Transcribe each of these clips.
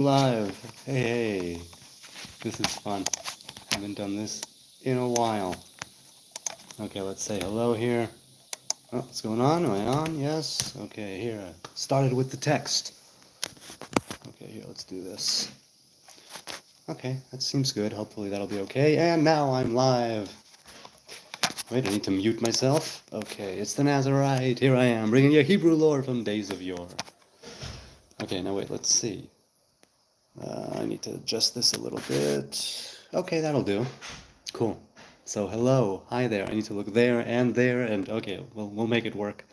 Live. Hey, this is fun. Haven't done this in a while. Okay, let's say hello here. Oh, what's going on? Am I on? Yes. Okay, here. I started with the text. Okay, here, let's do this. Okay, that seems good. Hopefully that'll be okay. And now I'm live. Wait, I need to mute myself. Okay, it's the Nazarite. Here I am, bringing you Hebrew lore from days of yore. Okay, now wait, let's see. I need to adjust this a little bit. Okay, that'll do. Cool. So hello, hi there. I need to look there, and okay, we'll make it work.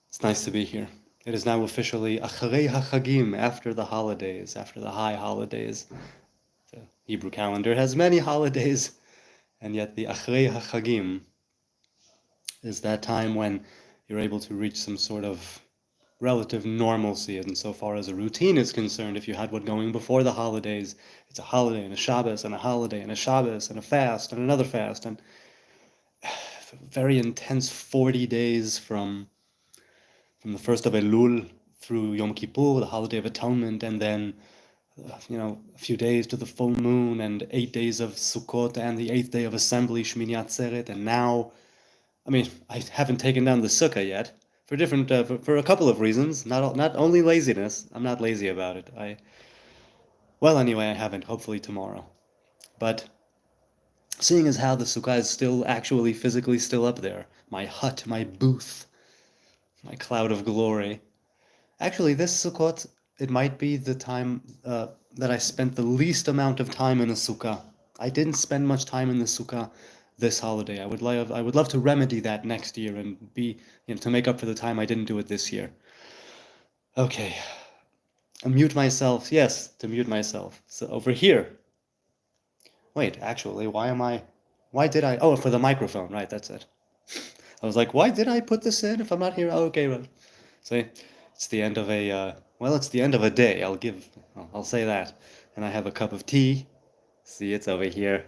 It's nice to be here. It is now officially Acharei HaChagim, after the holidays, after the high holidays. The Hebrew calendar has many holidays, and yet the Acharei HaChagim is that time when you're able to reach some sort of relative normalcy insofar as a routine is concerned. If you had one going before the holidays, it's a holiday and a Shabbos and a holiday and a Shabbos and a fast and another fast and very intense 40 days from the first of Elul through Yom Kippur, the holiday of atonement, and then a few days to the full moon and 8 days of Sukkot and the 8th day of assembly, Shmini Atzeret, and now, I haven't taken down the sukkah yet. For different, for a couple of reasons, not only laziness. I'm not lazy about it. Anyway, I haven't. Hopefully tomorrow. But seeing as how the sukkah is still actually physically still up there, my hut, my booth, my cloud of glory. Actually, this Sukkot, it might be the time that I spent the least amount of time in the sukkah. I didn't spend much time in the sukkah this holiday. I would love to remedy that next year and to make up for the time I didn't do it this year. Okay. Mute myself. Yes, to mute myself. So over here. Wait, actually, why did I? Oh, for the microphone, right, that's it. I was like, why did I put this in if I'm not here? Oh, okay, well, see, it's the end of it's the end of a day. I'll say that. And I have a cup of tea. See, it's over here.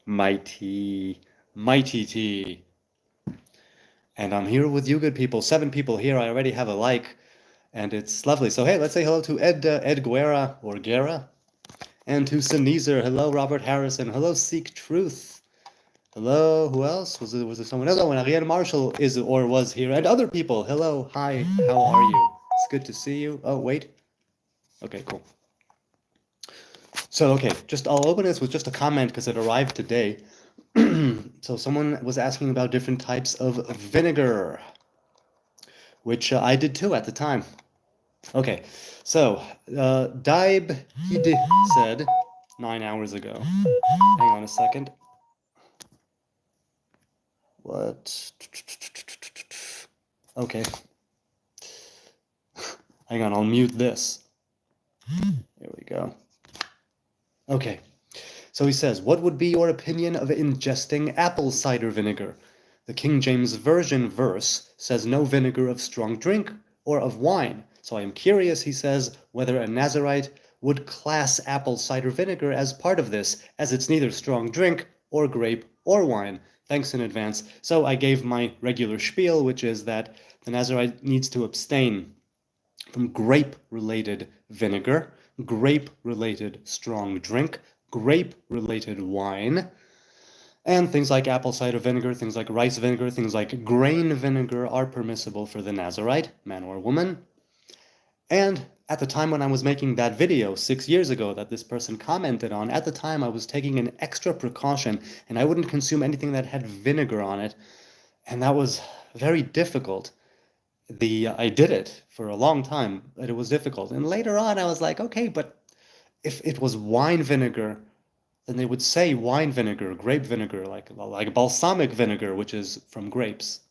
My tea. Mighty tea. And I'm here with you good people. 7 people here. I already have a like. And it's lovely. So, hey, let's say hello to Ed Guerra, or Guerra. And to Sneezer. Hello, Robert Harrison. Hello, Seek Truth. Hello, who else? Was there someone else? Oh, and Ariel Marshall is or was here. And other people. Hello, hi, how are you? It's good to see you. Oh, wait. Okay, cool. So, okay, I'll open this with just a comment because it arrived today. So someone was asking about different types of vinegar, which I did too at the time. Okay, so Daib Hid said 9 hours ago. Hang on a second. What? Okay. Hang on, I'll mute this. There we go. Okay. So he says, what would be your opinion of ingesting apple cider vinegar? The King James Version verse says no vinegar of strong drink or of wine. So I am curious, he says, whether a Nazarite would class apple cider vinegar as part of this, as it's neither strong drink or grape or wine. Thanks in advance. So I gave my regular spiel, which is that the Nazarite needs to abstain from grape-related vinegar, grape-related strong drink, grape-related wine, and things like apple cider vinegar, things like rice vinegar, things like grain vinegar are permissible for the Nazarite, man or woman. And at the time when I was making that video 6 years ago that this person commented on, at the time I was taking an extra precaution and I wouldn't consume anything that had vinegar on it. And that was very difficult. I did it for a long time, but it was difficult. And later on I was like, okay, but if it was wine vinegar, then they would say wine vinegar, grape vinegar, like balsamic vinegar, which is from grapes.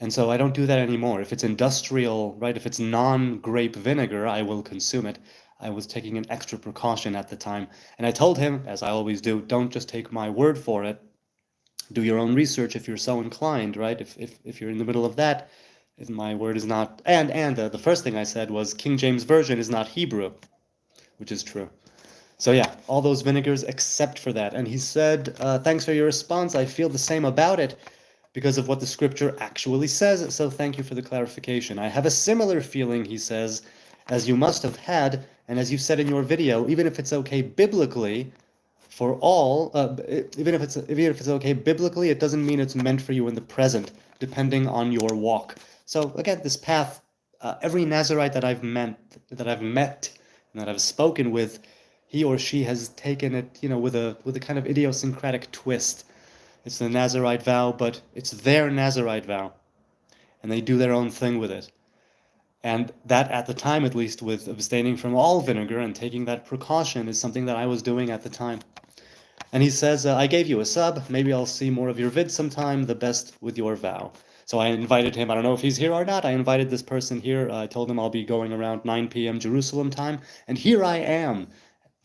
And so I don't do that anymore. If it's industrial, right, if it's non-grape vinegar, I will consume it. I was taking an extra precaution at the time. And I told him, as I always do, don't just take my word for it. Do your own research if you're so inclined, right? If you're in the middle of that, if my word is not... And the first thing I said was King James Version is not Hebrew, which is true. So yeah, all those vinegars except for that. And he said, thanks for your response. I feel the same about it because of what the scripture actually says. So thank you for the clarification. I have a similar feeling, he says, as you must have had, and as you said in your video, even if it's okay biblically, for all, even if it's okay biblically, it doesn't mean it's meant for you in the present, depending on your walk. So again, this path, every Nazarite that I've met, and that I've spoken with, he or she has taken it, with a kind of idiosyncratic twist. It's the Nazarite vow, but it's their Nazarite vow, and they do their own thing with it. And that, at the time at least, with abstaining from all vinegar and taking that precaution, is something that I was doing at the time. And he says, I gave you a sub. Maybe I'll see more of your vids sometime. The best with your vow. So I invited him. I don't know if he's here or not. I invited this person here. I told him I'll be going around 9 p.m. Jerusalem time. And here I am,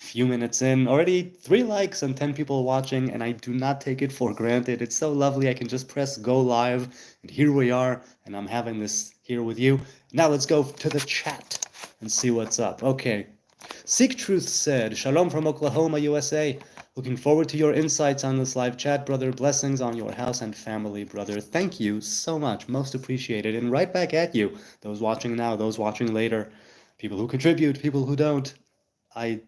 a few minutes in. Already 3 likes and 10 people watching. And I do not take it for granted. It's so lovely. I can just press go live. And here we are. And I'm having this here with you. Now let's go to the chat and see what's up. Okay. Seek Truth said, Shalom from Oklahoma, USA. Looking forward to your insights on this live chat, brother. Blessings on your house and family, brother. Thank you so much. Most appreciated. And right back at you. Those watching now, those watching later, people who contribute, people who don't. I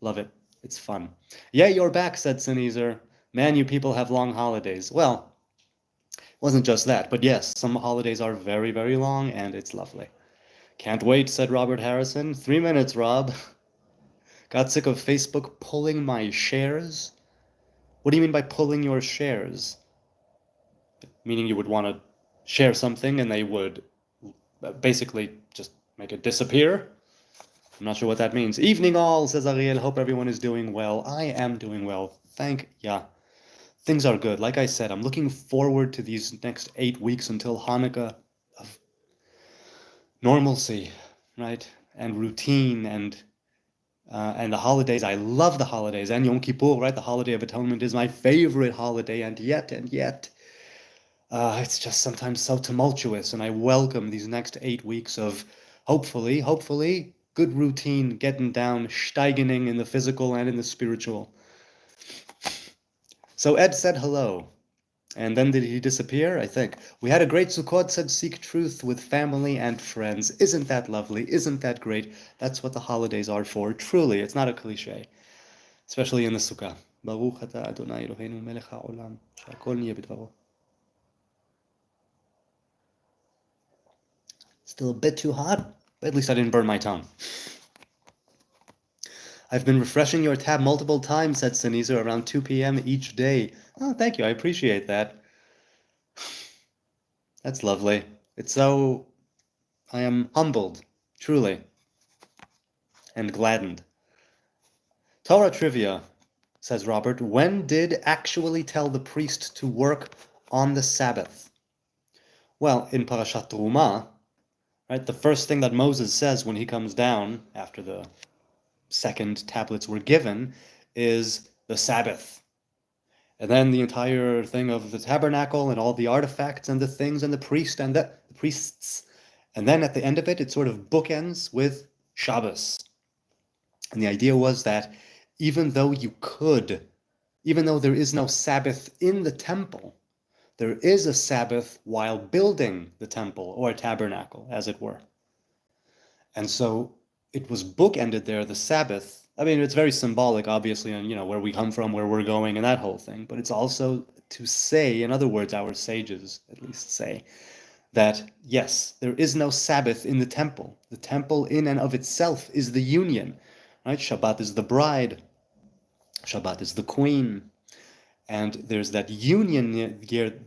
love it. It's fun. Yeah, you're back, said Sneezer. Man, you people have long holidays. Well, it wasn't just that, but yes, some holidays are very, very long, and it's lovely. Can't wait, said Robert Harrison. 3 minutes, Rob. Got sick of Facebook pulling my shares? What do you mean by pulling your shares? Meaning you would want to share something and they would basically just make it disappear? I'm not sure what that means. Evening all, says Ariel. Hope everyone is doing well. I am doing well. Thank ya. Things are good. Like I said, I'm looking forward to these next 8 weeks until Hanukkah of normalcy, right? And routine and the holidays. I love the holidays. And Yom Kippur, right? The Holiday of Atonement is my favorite holiday. And yet, it's just sometimes so tumultuous. And I welcome these next 8 weeks of hopefully, good routine, getting down, steigening in the physical and in the spiritual. So Ed said hello. And then did he disappear? I think. We had a great Sukkot, said Seek Truth, with family and friends. Isn't that lovely? Isn't that great? That's what the holidays are for. Truly, it's not a cliche. Especially in the Sukkah. Baruch atah Adonai Eloheinu melech haolam, she'akol niyeh b'dvaro. Still a bit too hot, but at least I didn't burn my tongue. I've been refreshing your tab multiple times, said Sneezer, around 2 p.m. each day. Oh, thank you. I appreciate that. That's lovely. I am humbled, truly, and gladdened. Torah trivia, says Robert. When did actually tell the priest to work on the Sabbath? Well, in Parashat Terumah, right, the first thing that Moses says when he comes down after the second tablets were given is the Sabbath. And then the entire thing of the tabernacle and all the artifacts and the things and the priests. And then at the end of it, it sort of bookends with Shabbos. And the idea was that even though there is no Sabbath in the temple, there is a Sabbath while building the temple or tabernacle, as it were. And so it was bookended there, the Sabbath. I mean, it's very symbolic, obviously, on, where we come from, where we're going, and that whole thing. But it's also to say, in other words, our sages at least say, that yes, there is no Sabbath in the temple. The temple in and of itself is the union, right? Shabbat is the bride. Shabbat is the queen. And there's that union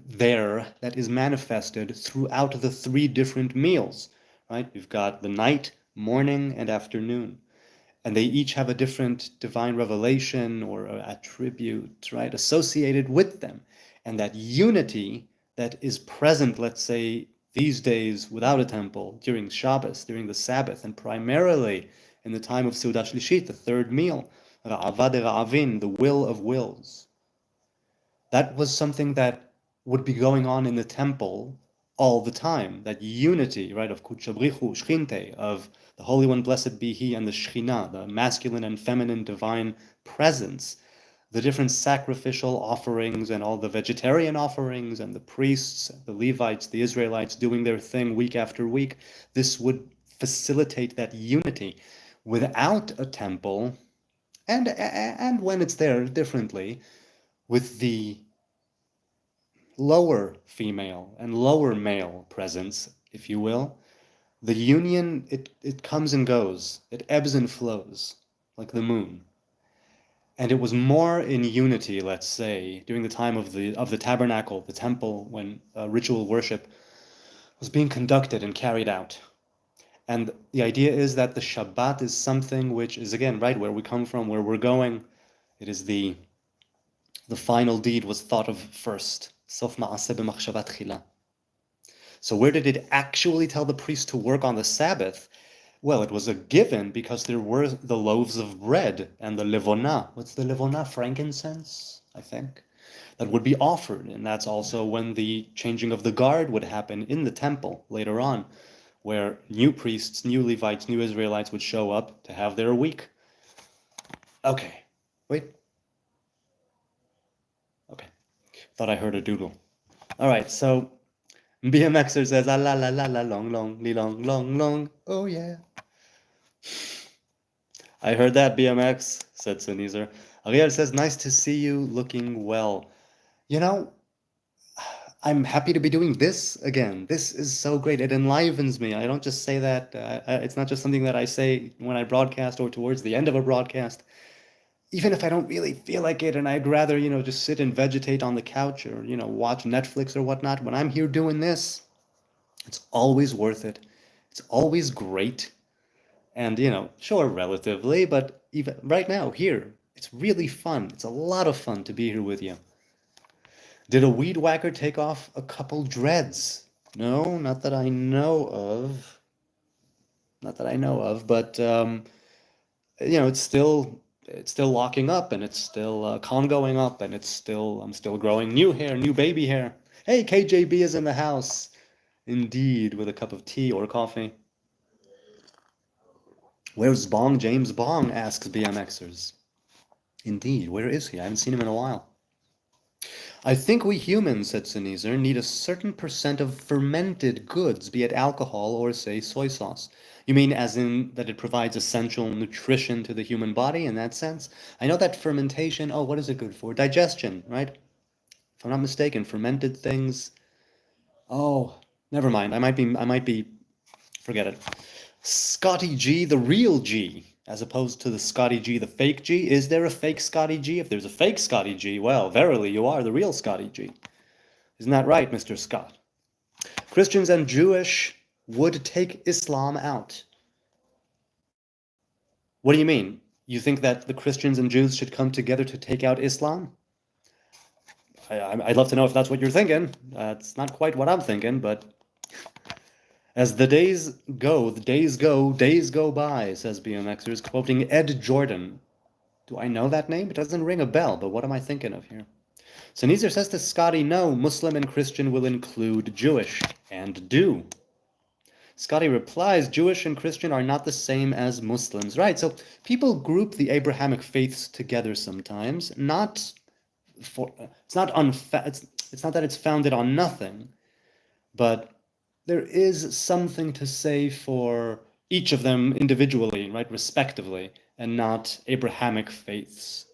there that is manifested throughout the 3 different meals, right? We've got the night, morning, and afternoon. And they each have a different divine revelation or attribute, right, associated with them. And that unity that is present, let's say, these days without a temple, during Shabbos, during the Sabbath, and primarily in the time of Seudah Shlishit, the 3rd meal, Ra'ava de Ra'avin, the will of wills. That was something that would be going on in the temple all the time. That unity, right, of Kutchabrichu, Shchinte, of the Holy One, blessed be He, and the Shekhinah, the masculine and feminine divine presence, the different sacrificial offerings and all the vegetarian offerings and the priests, the Levites, the Israelites doing their thing week after week. This would facilitate that unity. Without a temple, and when it's there differently, with the lower female and lower male presence, if you will, the union, it comes and goes, it ebbs and flows like the moon. And it was more in unity, let's say, during the time of the tabernacle, the temple, when ritual worship was being conducted and carried out. And the idea is that the Shabbat is something which is, again, right where we come from, where we're going. It is the final deed was thought of first. Sof ma'aseh b'machshavat chila. So where did it actually tell the priest to work on the Sabbath? Well, it was a given because there were the loaves of bread and the levona. What's the levona? Frankincense, I think. That would be offered. And that's also when the changing of the guard would happen in the temple later on, where new priests, new Levites, new Israelites would show up to have their week. Okay. Wait. Okay. Thought I heard a doodle. All right, so BMXer says, ah, la la la la long long, li long long long, oh yeah. I heard that, BMX, said Sunizer. Ariel says, nice to see you looking well. You know, I'm happy to be doing this again. This is so great. It enlivens me. I don't just say that. It's not just something that I say when I broadcast or towards the end of a broadcast. Even if I don't really feel like it and I'd rather, just sit and vegetate on the couch or, watch Netflix or whatnot, when I'm here doing this, it's always worth it. It's always great. And, sure, relatively, but even right now, here, it's really fun. It's a lot of fun to be here with you. Did a weed whacker take off a couple dreads? No, not that I know of. Not that I know of, but, it's still locking up, and it's still congoing up, and I'm still growing new hair, new baby hair. Hey, KJB is in the house. Indeed, with a cup of tea or coffee. Where's Bong? James Bong, asks BMXers. Indeed, where is he? I haven't seen him in a while. I think we humans, said Sunizer, need a certain percent of fermented goods, be it alcohol or, say, soy sauce. You mean as in that it provides essential nutrition to the human body in that sense? I know that fermentation, what is it good for? Digestion, right? If I'm not mistaken, fermented things. Oh, never mind. I might be, forget it. Scotty G, the real G, as opposed to the Scotty G, the fake G. Is there a fake Scotty G? If there's a fake Scotty G, well, verily, you are the real Scotty G. Isn't that right, Mr. Scott? Christians and Jewish would take Islam out. What do you mean? You think that the Christians and Jews should come together to take out Islam? I'd love to know if that's what you're thinking. It's not quite what I'm thinking, but as the days go, days go by, says BMXers, quoting Ed Jordan. Do I know that name? It doesn't ring a bell, but what am I thinking of here? Sunizer says to Scotty, no, Muslim and Christian will include Jewish, and do. Scotty replies, Jewish and Christian are not the same as Muslims. Right, so people group the Abrahamic faiths together sometimes, it's not that it's founded on nothing, but there is something to say for each of them individually, right, respectively, and not Abrahamic faiths,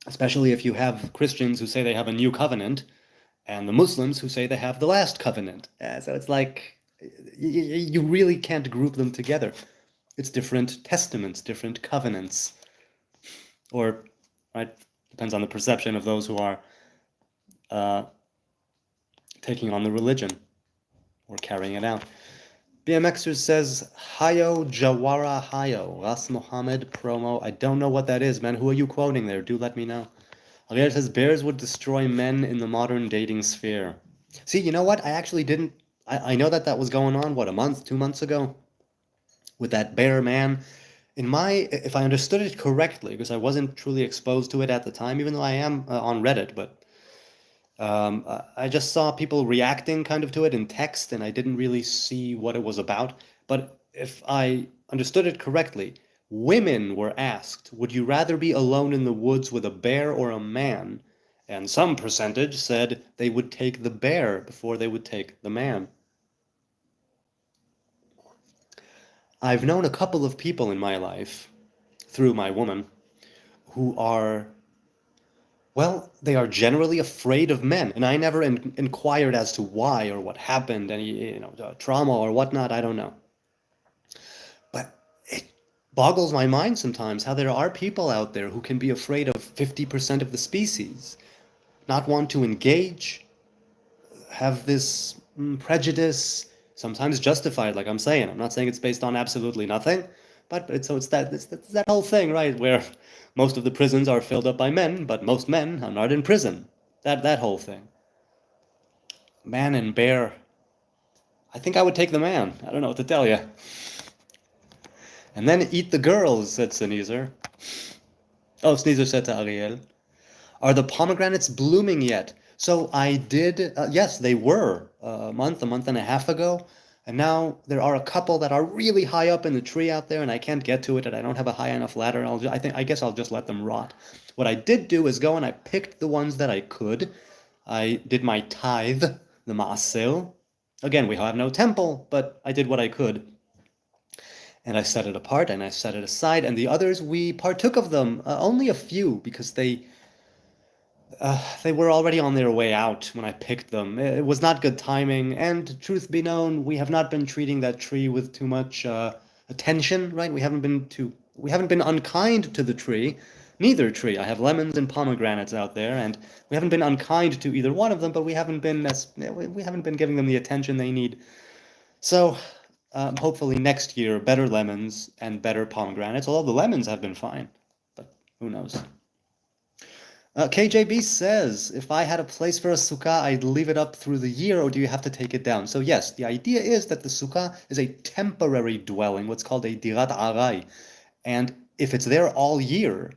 Especially if you have Christians who say they have a new covenant, and the Muslims who say they have the last covenant. So it's like, you really can't group them together. It's different testaments, different covenants. Or, right, depends on the perception of those who are taking on the religion or carrying it out. BMXer says, Hayo Jawara Hayo, Ras Mohammed promo. I don't know what that is, man. Who are you quoting there? Do let me know. Ariel says, bears would destroy men in the modern dating sphere. See, you know what? I actually didn't. I know that was going on, what, a month, 2 months ago? With that bear man. If I understood it correctly, because I wasn't truly exposed to it at the time, even though I am on Reddit, but I just saw people reacting kind of to it in text, and I didn't really see what it was about. But if I understood it correctly, women were asked, would you rather be alone in the woods with a bear or a man? And some percentage said they would take the bear before they would take the man. I've known a couple of people in my life, through my woman, who are, well, they are generally afraid of men. And I never inquired as to why or what happened, any, trauma or whatnot, I don't know. But it boggles my mind sometimes how there are people out there who can be afraid of 50% of the species, not want to engage, have this prejudice, sometimes justified, like I'm saying. I'm not saying it's based on absolutely nothing, but it's that whole thing, right, where most of the prisons are filled up by men, but most men are not in prison. That whole thing. Man and bear. I think I would take the man. I don't know what to tell you. And then eat the girls, said Sneezer. Oh, Sneezer said to Ariel, are the pomegranates blooming yet? So I did, yes, they were a month and a half ago. And now there are a couple that are really high up in the tree out there, and I can't get to it, and I don't have a high enough ladder. I guess I'll just let them rot. What I did do is go and I picked the ones that I could. I did my tithe, the maaser. Again, we have no temple, but I did what I could. And I set it apart and I set it aside, and the others, we partook of them, only a few, because they were already on their way out when I picked them. It was not good timing, and truth be known, we have not been treating that tree with too much attention, right? We haven't been unkind to the tree, neither tree. I have lemons and pomegranates out there, and we haven't been unkind to either one of them, but we haven't been giving them the attention they need. So hopefully next year, better lemons and better pomegranates, although the lemons have been fine, but who knows. KJB says, if I had a place for a sukkah, I'd leave it up through the year, or do you have to take it down? So yes, the idea is that the sukkah is a temporary dwelling, what's called a dirat arai. And if it's there all year,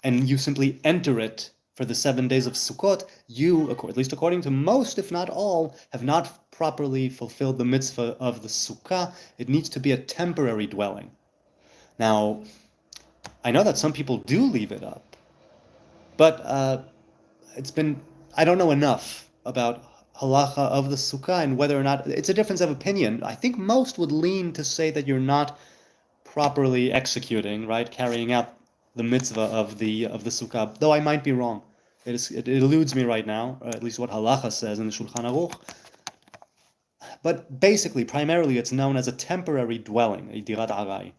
and you simply enter it for the 7 days of Sukkot, you, at least according to most, if not all, have not properly fulfilled the mitzvah of the sukkah. It needs to be a temporary dwelling. Now, I know that some people do leave it up, but I don't know enough about halacha of the sukkah and whether or not it's a difference of opinion. I think most would lean to say that you're not properly executing, right, carrying out the mitzvah of the sukkah, though I might be wrong. It eludes me right now, or at least what halacha says in the Shulchan Aruch. But basically, primarily, it's known as a temporary dwelling, a dirat arai.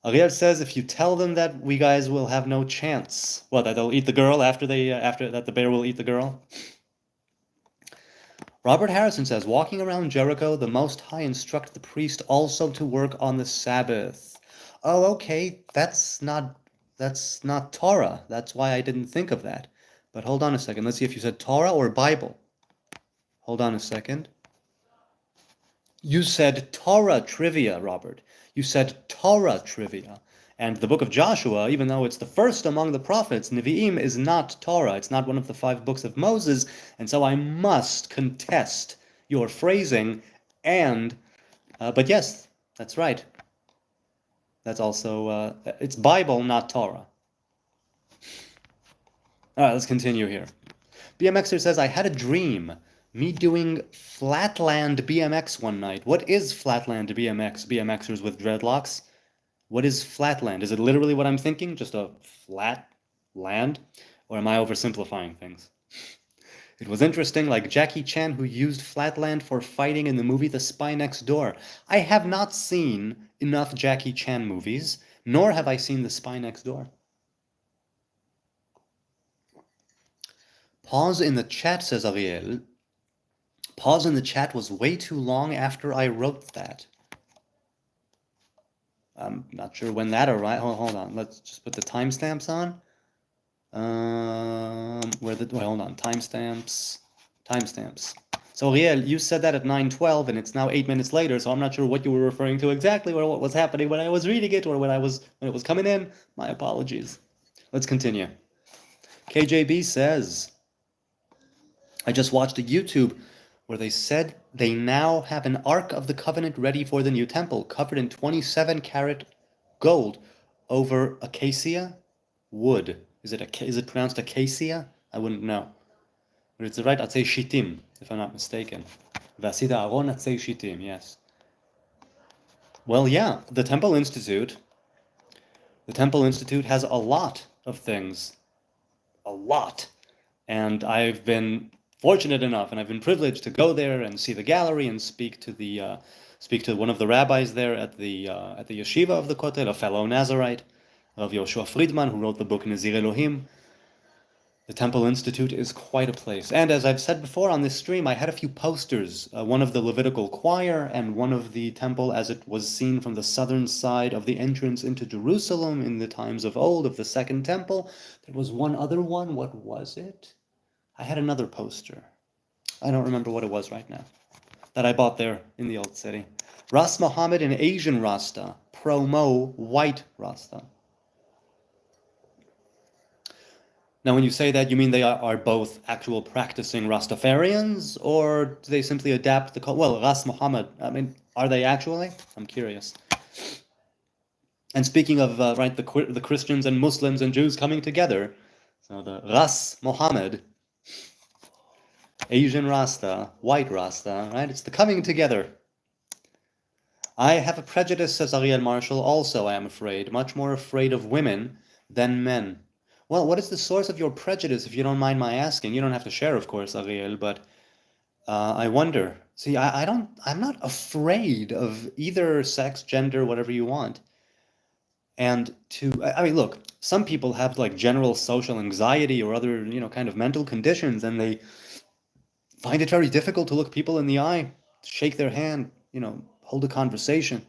Ariel says, if you tell them that we guys will have no chance, what, that they'll eat the girl after that the bear will eat the girl? Robert Harrison says, walking around Jericho, the Most High instruct the priest also to work on the Sabbath. Oh, okay, that's not Torah. That's why I didn't think of that. But hold on a second. Let's see if you said Torah or Bible. Hold on a second. You said Torah trivia, Robert. You said Torah trivia. And the book of Joshua, even though it's the first among the prophets, Nevi'im, is not Torah. It's not one of the 5 books of Moses. And so I must contest your phrasing. But yes, that's right. That's also, it's Bible, not Torah. All right, let's continue here. BMXer says, I had a dream. Me doing flatland BMX one night. What is flatland BMX? BMXers with dreadlocks? What is flatland? Is it literally what I'm thinking? Just a flat land? Or am I oversimplifying things? It was interesting, like Jackie Chan, who used flatland for fighting in the movie The Spy Next Door. I have not seen enough Jackie Chan movies, nor have I seen The Spy Next Door. Pause in the chat, says Ariel. Pause in the chat was way too long after I wrote that. I'm not sure when that arrived. Hold on. Let's just put the timestamps on. Hold on. Timestamps. So, Ariel, you said that at 9:12, and it's now 8 minutes later, so I'm not sure what you were referring to exactly, or what was happening when I was reading it, or when it was coming in. My apologies. Let's continue. KJB says, I just watched a YouTube where they said they now have an Ark of the Covenant ready for the new temple, covered in 27-karat gold over acacia wood. Is it pronounced acacia? I wouldn't know. But it's right, Atzei Shittim, if I'm not mistaken. Vasida Aron Atzei Shittim, yes. Well, yeah, the Temple Institute has a lot of things, a lot. And I've been fortunate enough, and I've been privileged to go there and see the gallery and speak to one of the rabbis there at the yeshiva of the Kotel, a fellow Nazarite, of Yoshua Friedman, who wrote the book Nazir Elohim. The Temple Institute is quite a place. And as I've said before on this stream, I had a few posters, one of the Levitical choir and one of the temple as it was seen from the southern side of the entrance into Jerusalem in the times of old, of the Second Temple. There was one other one. What was it? I had another poster. I don't remember what it was right now. That I bought there in the Old City. Ras Mohammed, an Asian Rasta. Promo, white Rasta. Now, when you say that, you mean they are both actual practicing Rastafarians, or do they simply adapt the cult? Well, Ras Muhammad, I mean, are they actually? I'm curious. And speaking of, right, the Christians and Muslims and Jews coming together, so the Ras Muhammad, Asian Rasta, white Rasta, right? It's the coming together. I have a prejudice, says Ariel Marshall, also, I am afraid, much more afraid of women than men. Well, what is the source of your prejudice, if you don't mind my asking? You don't have to share, of course, Ariel, but I wonder. See, I'm not afraid of either sex, gender, whatever you want. And I mean, look, some people have like general social anxiety or other, kind of mental conditions, and they find it very difficult to look people in the eye, shake their hand, hold a conversation.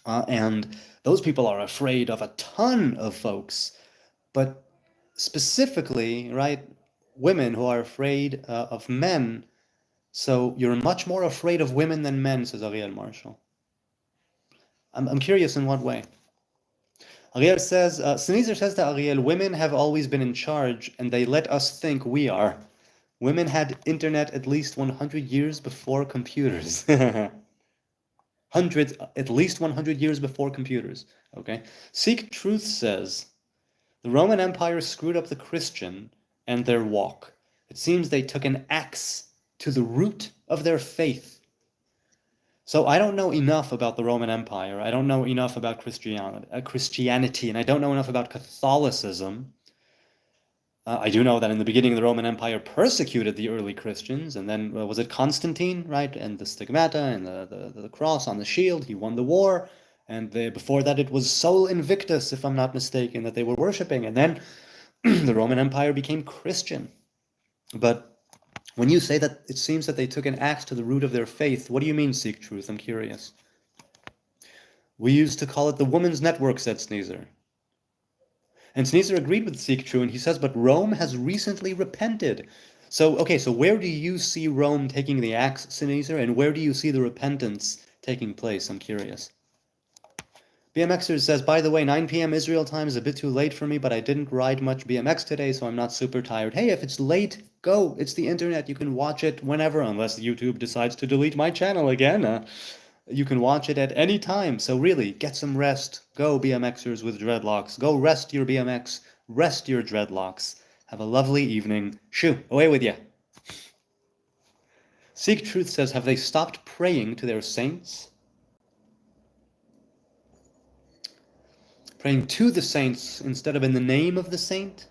And those people are afraid of a ton of folks, but specifically, right, women who are afraid of men. So you're much more afraid of women than men, says Ariel Marshall. I'm curious in what way. Ariel says, Sneezer says to Ariel, women have always been in charge and they let us think we are. Women had internet at least 100 years before computers. At least 100 years before computers. Okay. Seek Truth says, the Roman Empire screwed up the Christian and their walk. It seems they took an axe to the root of their faith. So I don't know enough about the Roman Empire. I don't know enough about Christianity, and I don't know enough about Catholicism. I do know that in the beginning, the Roman Empire persecuted the early Christians, and then was it Constantine, right? And the stigmata and the cross on the shield. He won the war, and before that, it was Sol Invictus, if I'm not mistaken, that they were worshiping, and then the Roman Empire became Christian. But when you say that it seems that they took an axe to the root of their faith, what do you mean, Seek Truth? I'm curious. We used to call it the Women's Network, said Sneezer. And Sneezer agreed with Seek Truth, and he says, but Rome has recently repented. So, okay, so where do you see Rome taking the axe, Sneezer, and where do you see the repentance taking place? I'm curious. BMXer says, by the way, 9 p.m. Israel time is a bit too late for me, but I didn't ride much BMX today, so I'm not super tired. Hey, if it's late, go. It's the internet. You can watch it whenever, unless YouTube decides to delete my channel again. You can watch it at any time. So really, get some rest. Go, BMXers with dreadlocks. Go rest your BMX. Rest your dreadlocks. Have a lovely evening. Shoo, away with you. Seek Truth says, have they stopped praying to their saints? Praying to the saints instead of in the name of the saint?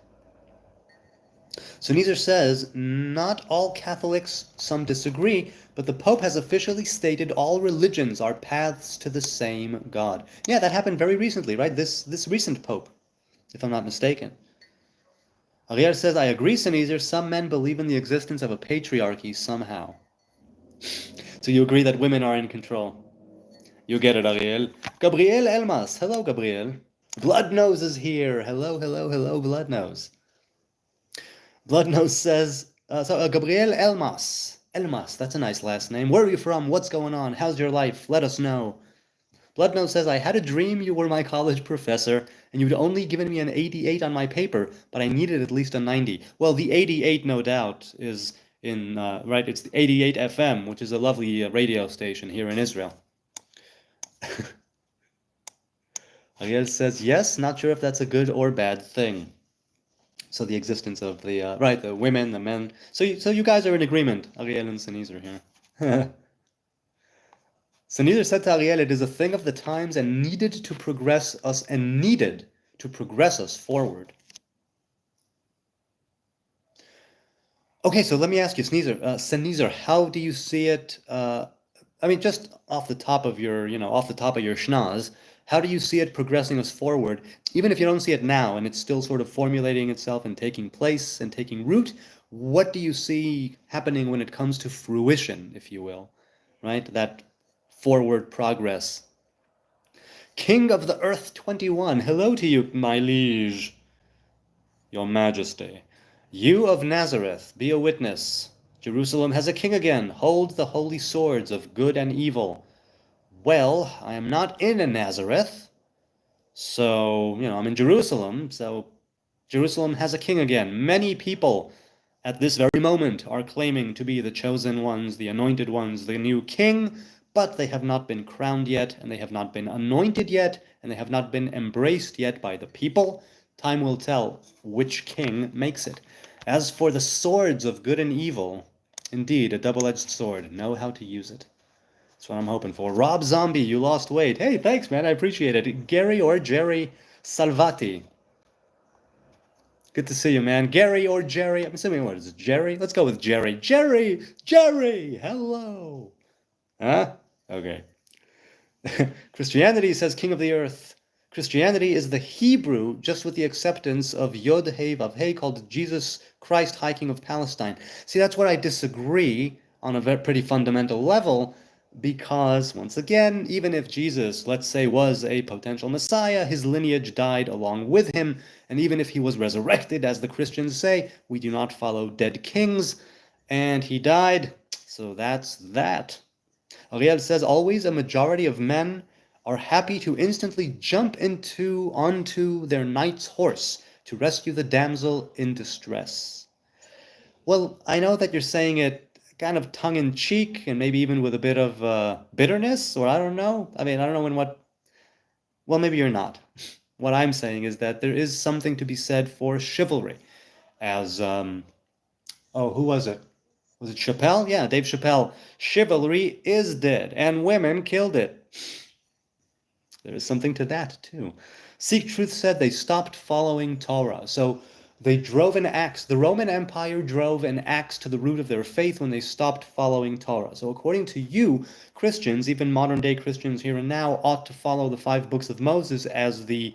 So Nezer says, not all Catholics, some disagree, but the Pope has officially stated all religions are paths to the same God. Yeah, that happened very recently, right? This recent Pope, if I'm not mistaken. Ariel says, I agree, Sneezer, some men believe in the existence of a patriarchy somehow. So you agree that women are in control. You get it, Ariel. Gabriel Elmas. Hello, Gabriel. Bloodnose is here. Hello, hello, hello, Bloodnose. Bloodnose says, Gabriel Elmas. Elmas, that's a nice last name. Where are you from? What's going on? How's your life? Let us know. Bloodnose says, I had a dream you were my college professor, and you'd only given me an 88 on my paper, but I needed at least a 90. Well, the 88, no doubt, is in, right, it's the 88 FM, which is a lovely radio station here in Israel. Ariel says, yes, not sure if that's a good or bad thing. So the existence of the, the women, the men. So you guys are in agreement, Ariel and Sneezer here. So neither said to Ariel, it is a thing of the times and needed to progress us forward. Okay, so let me ask you, Sneezer, how do you see it? I mean, just off the top of your, off the top of your schnoz, how do you see it progressing us forward, even if you don't see it now and it's still sort of formulating itself and taking place and taking root? What do you see happening when it comes to fruition, if you will, right? That forward progress. King of the Earth 21, hello to you, my liege, your majesty. You of Nazareth, be a witness. Jerusalem has a king again. Hold the holy swords of good and evil. Well, I am not in Nazareth, so, I'm in Jerusalem, so Jerusalem has a king again. Many people at this very moment are claiming to be the chosen ones, the anointed ones, the new king, but they have not been crowned yet, and they have not been anointed yet, and they have not been embraced yet by the people. Time will tell which king makes it. As for the swords of good and evil, indeed, a double-edged sword. Know how to use it. That's what I'm hoping for. Rob Zombie, you lost weight. Hey, thanks, man. I appreciate it. Gary or Jerry Salvati. Good to see you, man. Gary or Jerry? I'm assuming, what is it, Jerry? Let's go with Jerry. Jerry! Jerry! Hello! Huh? Okay. Christianity says King of the Earth. Christianity is the Hebrew, just with the acceptance of Yod He Vav He, called Jesus Christ, High King of Palestine. See, that's where I disagree on a pretty fundamental level, because, once again, even if Jesus, let's say, was a potential Messiah, his lineage died along with him, and even if he was resurrected, as the Christians say, we do not follow dead kings, and he died, so that's that. Ariel says, always a majority of men are happy to instantly jump onto their knight's horse to rescue the damsel in distress. Well, I know that you're saying it kind of tongue-in-cheek and maybe even with a bit of bitterness, or I don't know. I mean, I don't know in what... Well, maybe you're not. What I'm saying is that there is something to be said for chivalry. As, oh, who was it? Was it Chappelle? Yeah, Dave Chappelle. Chivalry is dead, and women killed it. There is something to that, too. Seek Truth said they stopped following Torah. So they drove an axe. The Roman Empire drove an axe to the root of their faith when they stopped following Torah. So according to you, Christians, even modern-day Christians here and now, ought to follow the 5 books of Moses as the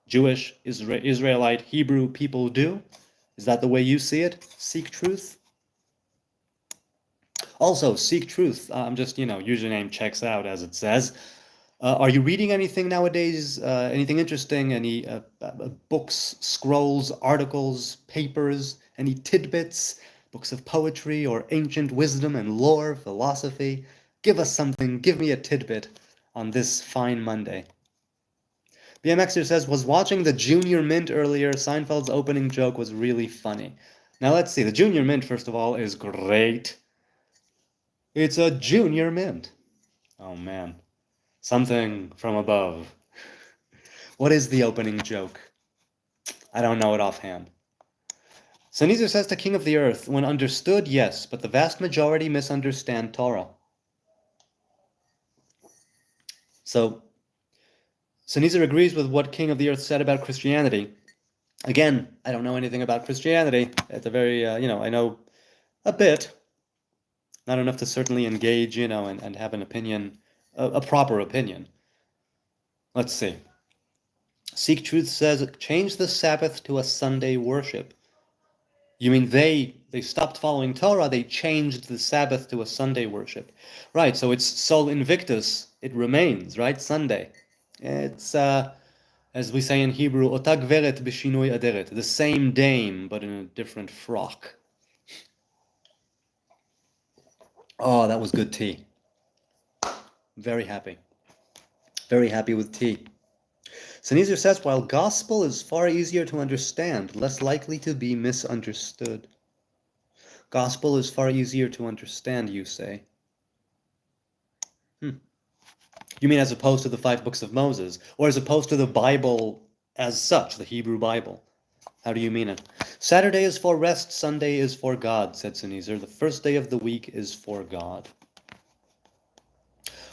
Jewish, Israelite, Hebrew people do. Is that the way you see it? Seek Truth? Also, Seek Truth. I'm just, username checks out, as it says. Are you reading anything nowadays? Anything interesting? Any books, scrolls, articles, papers? Any tidbits? Books of poetry or ancient wisdom and lore, philosophy? Give us something. Give me a tidbit on this fine Monday. BMXer says, was watching the Junior Mint earlier. Seinfeld's opening joke was really funny. Now let's see. The Junior Mint, first of all, is great. It's a Junior Mint. Oh, man. Something from above. What is the opening joke? I don't know it offhand. Sneezer says to King of the Earth, when understood, yes, but the vast majority misunderstand Torah. So, Sneezer agrees with what King of the Earth said about Christianity. Again, I don't know anything about Christianity. At the very, I know a bit. Not enough to certainly engage, and have an opinion, a proper opinion. Let's see. Seek Truth says, change the Sabbath to a Sunday worship. You mean they stopped following Torah, they changed the Sabbath to a Sunday worship. Right, so it's Sol Invictus, it remains, right? Sunday. It's, as we say in Hebrew, Ota gveret b'shinui aderet, the same dame, but in a different frock. Oh, that was good tea. Very happy. Very happy with tea. Sneezer says, while gospel is far easier to understand, less likely to be misunderstood. Gospel is far easier to understand, you say. You mean as opposed to the 5 books of Moses, or as opposed to the Bible as such, the Hebrew Bible? How do you mean it? Saturday is for rest, Sunday is for God, said Sneezer. The first day of the week is for God.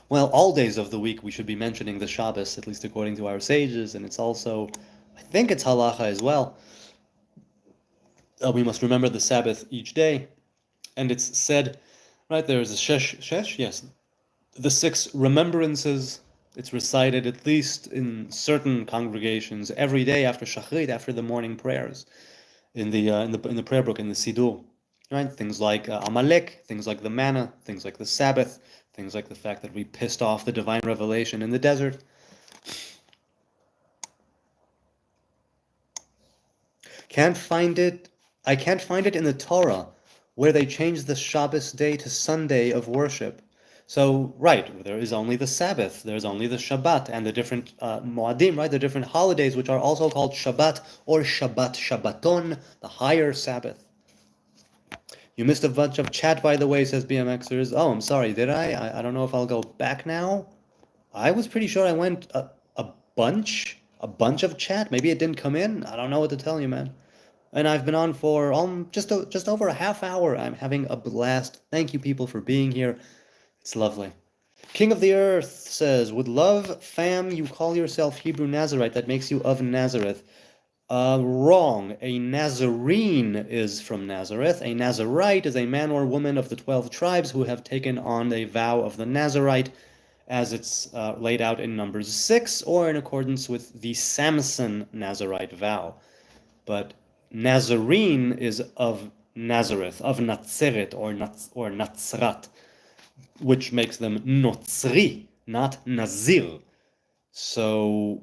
Well, all days of the week we should be mentioning the Shabbos, at least according to our sages, and it's also, I think it's halacha as well. We must remember the Sabbath each day, and it's said, right, there's a shesh, yes, the six remembrances. It's recited at least in certain congregations every day after Shachrit, after the morning prayers, in the prayer book in the Siddur. Right, things like Amalek, things like the manna, things like the Sabbath, things like the fact that we pissed off the divine revelation in the desert. Can't find it. I can't find it in the Torah where they changed the Shabbos day to Sunday of worship. So, right, there is only the Sabbath, there's only the Shabbat, and the different Moadim, right, the different holidays, which are also called Shabbat or Shabbat Shabbaton, the higher Sabbath. You missed a bunch of chat, by the way, says BMXers. Oh, I'm sorry, did I? I don't know if I'll go back now. I was pretty sure I went a bunch of chat. Maybe it didn't come in. I don't know what to tell you, man. And I've been on for just over a half hour. I'm having a blast. Thank you, people, for being here. It's lovely. King of the Earth says, "With love, fam, you call yourself Hebrew Nazarite. That makes you of Nazareth." Wrong. A Nazarene is from Nazareth. A Nazarite is a man or woman of the 12 tribes who have taken on a vow of the Nazarite, as it's laid out in Numbers 6, or in accordance with the Samson Nazarite vow. But Nazarene is of Nazareth, of Natseret, or Natzrat, which makes them Notzri, not Nazir. So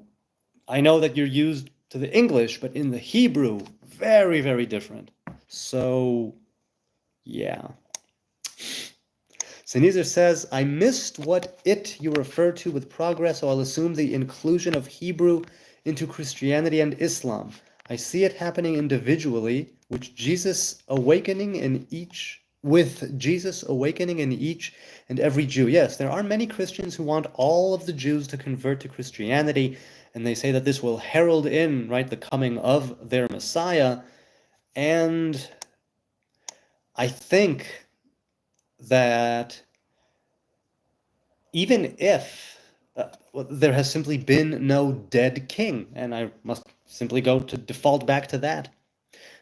I know that you're used to the English, but in the Hebrew, very, very different. So, yeah. Senizer says, I missed what you referred to with progress, so I'll assume the inclusion of Hebrew into Christianity and Islam. I see it happening individually, with Jesus awakening in each and every Jew. Yes, there are many Christians who want all of the Jews to convert to Christianity, and they say that this will herald in, right, the coming of their Messiah. And I think that even if there has simply been no dead king, and I must simply go to default back to that.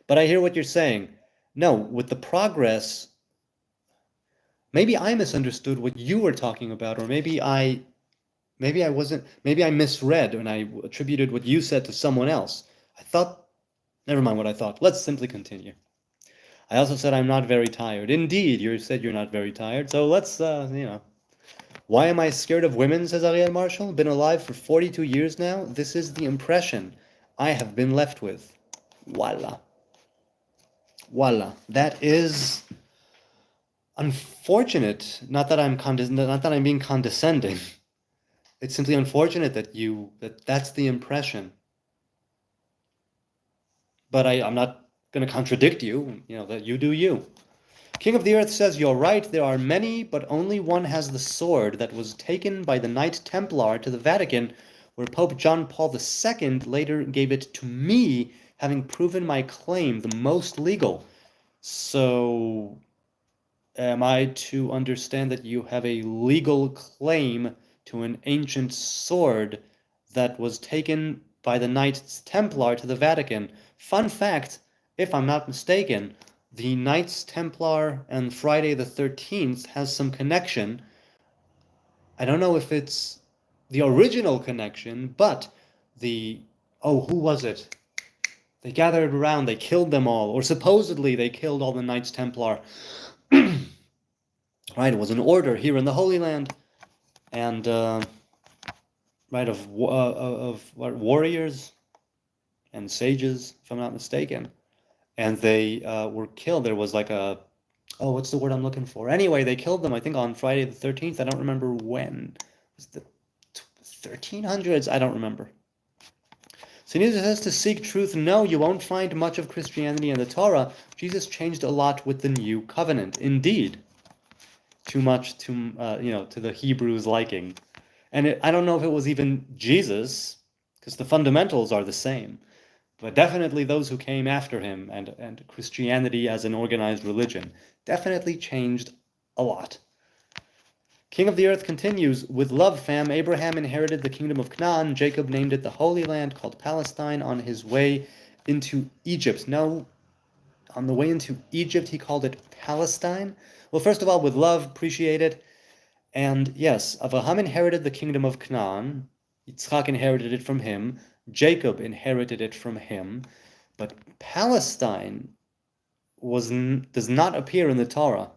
But I hear what you're saying. No, with the progress, maybe I misunderstood what you were talking about, or maybe I misread and I attributed what you said to someone else. Never mind what I thought. Let's simply continue. I also said I'm not very tired. Indeed, you said you're not very tired. So let's, Why am I scared of women, says Ariel Marshall? Been alive for 42 years now. This is the impression I have been left with. Voila. Voila. That is unfortunate. Not that I'm being condescending. It's simply unfortunate that that's the impression. But I'm not going to contradict you, that you do you. King of the Earth says, you're right, there are many, but only one has the sword that was taken by the Knight Templar to the Vatican, where Pope John Paul II later gave it to me, having proven my claim the most legal. So, am I to understand that you have a legal claim to an ancient sword that was taken by the Knights Templar to the Vatican? Fun fact, if I'm not mistaken, the Knights Templar and Friday the 13th has some connection. I don't know if it's the original connection, but who was it? They gathered around, they killed them all, or supposedly they killed all the Knights Templar. Right, it was an order here in the Holy Land, and right, of warriors and sages, if I'm not mistaken, and they were killed. There was like what's the word I'm looking for? Anyway, they killed them, I think, on Friday the 13th. I don't remember when. Was it the 1300s? I don't remember. So Jesus says to seek truth. No, you won't find much of Christianity in the Torah. Jesus changed a lot with the new covenant. Indeed. Too much to the Hebrews' liking. And I don't know if it was even Jesus, because the fundamentals are the same. But definitely those who came after him and Christianity as an organized religion definitely changed a lot. King of the earth continues, with love, fam, Abraham inherited the kingdom of Canaan. Jacob named it the Holy Land, called Palestine, on his way into Egypt. No, on the way into Egypt, he called it Palestine. Well, first of all, with love, appreciate it. And yes, Abraham inherited the kingdom of Canaan. Yitzchak inherited it from him. Jacob inherited it from him. But Palestine does not appear in the Torah.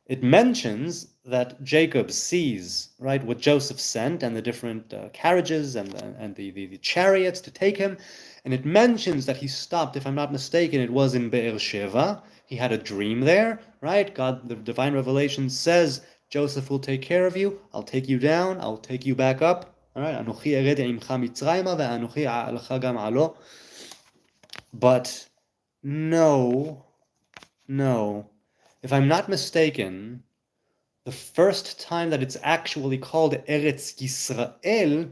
It mentions that Jacob sees, right, what Joseph sent and the different carriages and the chariots to take him. And it mentions that he stopped, if I'm not mistaken, it was in Be'er Sheva. He had a dream there, right? God, the divine revelation says, Joseph will take care of you. I'll take you down. I'll take you back up. All right? Anochi ered imcha mitzrayma ve'anochi a'alecha gam alo. But no. If I'm not mistaken, the first time that it's actually called Eretz Yisrael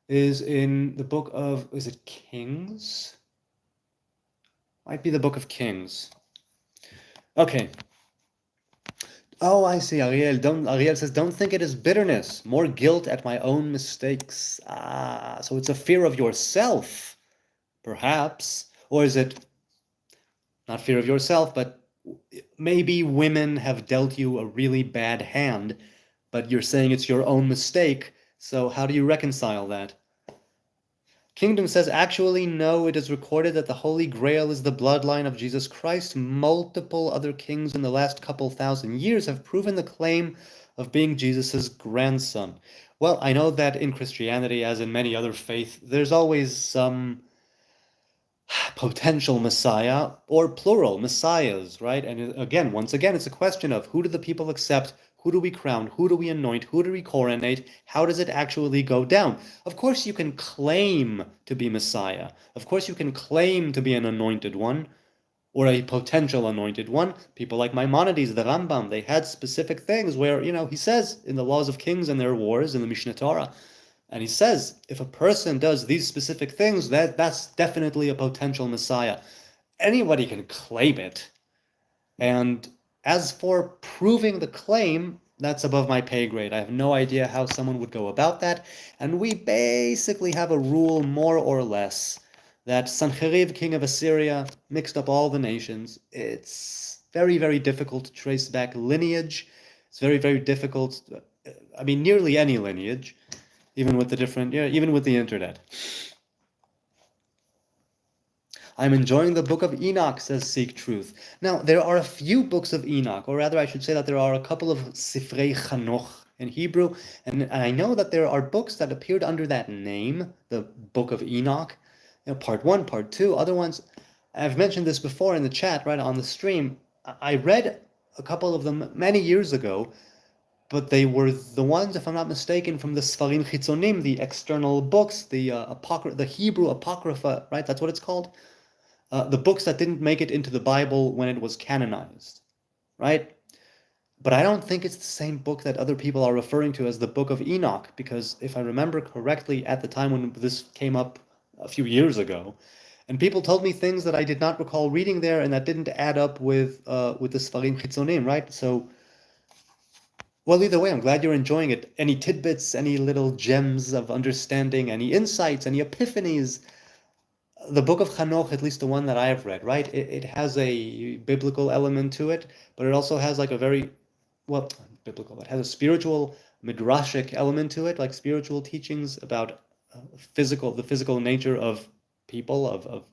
is in the book of, is it Kings? Might be the book of Kings. Okay. Oh, I see. Ariel says, don't think it is bitterness, more guilt at my own mistakes. Ah, so it's a fear of yourself, perhaps. Or is it not fear of yourself, but maybe women have dealt you a really bad hand, but you're saying it's your own mistake. So how do you reconcile that? Kingdom says, actually, no, it is recorded that the Holy Grail is the bloodline of Jesus Christ. Multiple other kings in the last couple thousand years have proven the claim of being Jesus's grandson. Well, I know that in Christianity, as in many other faiths, there's always some potential Messiah or plural Messiahs, right? And again, once again, it's a question of who do the people accept? Who do we crown? Who do we anoint? Who do we coronate? How does it actually go down? Of course, you can claim to be Messiah. Of course, you can claim to be an anointed one or a potential anointed one. People like Maimonides, the Rambam, they had specific things where, he says in the laws of kings and their wars in the Mishneh Torah, and he says, if a person does these specific things, that's definitely a potential Messiah. Anybody can claim it. And as for proving the claim, that's above my pay grade. I have no idea how someone would go about that. And we basically have a rule, more or less, that Sancheriv, king of Assyria, mixed up all the nations. It's very, very difficult to trace back lineage. It's very, very difficult. Nearly any lineage. Even with the internet. I'm enjoying the book of Enoch, says Seek Truth. Now, there are a few books of Enoch, or rather I should say that there are a couple of Sifrei Chanoch in Hebrew, and I know that there are books that appeared under that name, the book of Enoch, part 1, part 2, other ones. I've mentioned this before in the chat, right, on the stream. I read a couple of them many years ago, but they were the ones, if I'm not mistaken, from the Sfarim Chitzonim, the external books, the Hebrew Apocrypha, right? That's what it's called. The books that didn't make it into the Bible when it was canonized, right? But I don't think it's the same book that other people are referring to as the Book of Enoch, because if I remember correctly, at the time when this came up a few years ago, and people told me things that I did not recall reading there, and that didn't add up with the Sfarim Chitzonim, right? So, well, either way, I'm glad you're enjoying it. Any tidbits, any little gems of understanding, any insights, any epiphanies? The book of Hanoch, at least the one that I have read, right? It has a biblical element to it, but it also has like a very, biblical, it has a spiritual, midrashic element to it, like spiritual teachings about the physical nature of people,